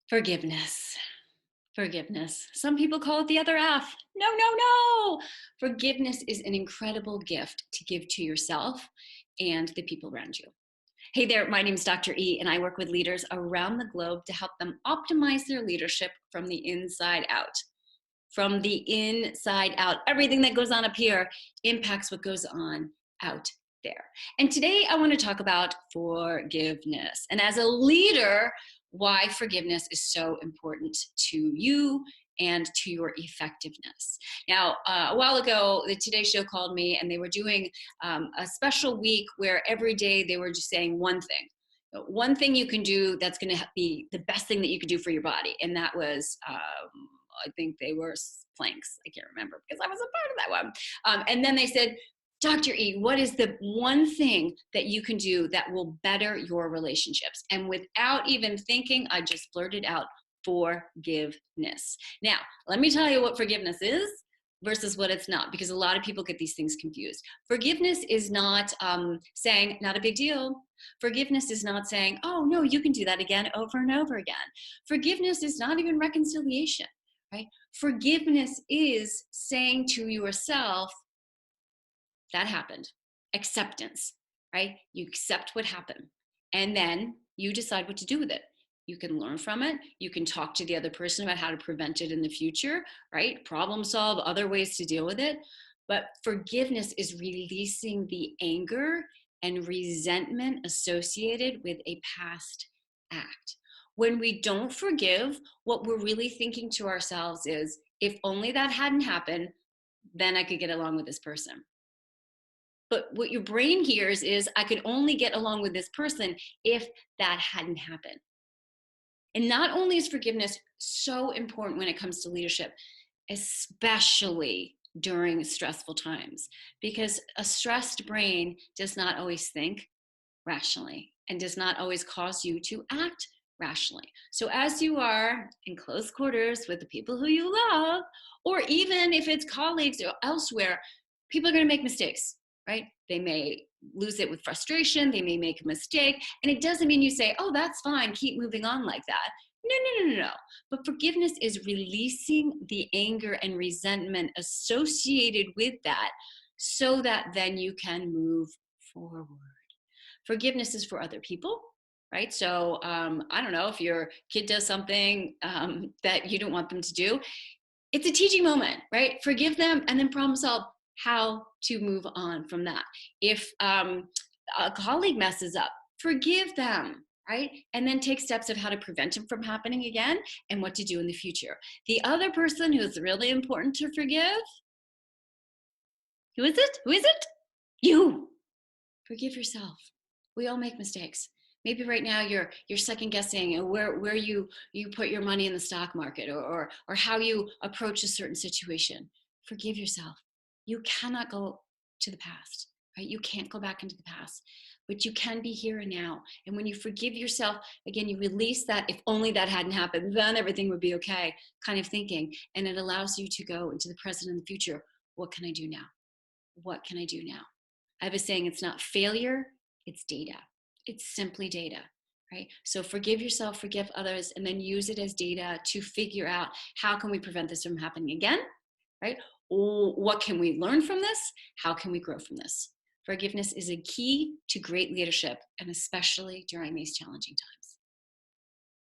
Forgiveness. Forgiveness. Some people call it the other F. No, no, no. Forgiveness is an incredible gift to give to yourself and the people around you. Hey there, my name is Dr. E, and I work with leaders around the globe to help them optimize their leadership from the inside out. From the inside out, everything that goes on up here impacts what goes on out there. And today I want to talk about forgiveness. And as a leader, why forgiveness is so important to you and to your effectiveness. Now, a while ago, the Today Show called me and they were doing a special week where every day they were just saying one thing. One thing you can do that's going to be the best thing that you could do for your body. And that was, I think they were planks. I can't remember because I was a part of that one. And then they said, Dr. E, what is the one thing that you can do that will better your relationships? And without even thinking, I just blurted out forgiveness. Now, let me tell you what forgiveness is versus what it's not, because a lot of people get these things confused. Forgiveness is not saying, not a big deal. Forgiveness is not saying, oh, no, you can do that again over and over again. Forgiveness is not even reconciliation, right? Forgiveness is saying to yourself, that happened. Acceptance, right? You accept what happened. And then you decide what to do with it. You can learn from it. You can talk to the other person about how to prevent it in the future, right? Problem solve, other ways to deal with it. But forgiveness is releasing the anger and resentment associated with a past act. When we don't forgive, what we're really thinking to ourselves is, if only that hadn't happened, then I could get along with this person. But what your brain hears is, I could only get along with this person if that hadn't happened. And not only is forgiveness so important when it comes to leadership, especially during stressful times, because a stressed brain does not always think rationally and does not always cause you to act rationally. So as you are in close quarters with the people who you love, or even if it's colleagues or elsewhere, people are going to make mistakes, right? They may lose it with frustration. They may make a mistake. And it doesn't mean you say, oh, that's fine, keep moving on like that. No, no, no, no, no. But forgiveness is releasing the anger and resentment associated with that so that then you can move forward. Forgiveness is for other people, right? So I don't know, if your kid does something that you don't want them to do, it's a teaching moment, right? Forgive them and then problem solve how to move on from that. If a colleague messes up, forgive them, right? And then take steps of how to prevent it from happening again and what to do in the future. The other person who's really important to forgive, who is it? Who is it? You. Forgive yourself. We all make mistakes. Maybe right now you're second guessing where you put your money in the stock market, or how you approach a certain situation. Forgive yourself. You cannot go to the past, right? You can't go back into the past, but you can be here and now. And when you forgive yourself, again, you release that if only that hadn't happened, then everything would be okay kind of thinking. And it allows you to go into the present and the future. What can I do now? What can I do now? I have a saying, it's not failure, it's data. It's simply data, right? So forgive yourself, forgive others, and then use it as data to figure out, how can we prevent this from happening again, right? What can we learn from this? How can we grow from this? Forgiveness is a key to great leadership, and especially during these challenging times.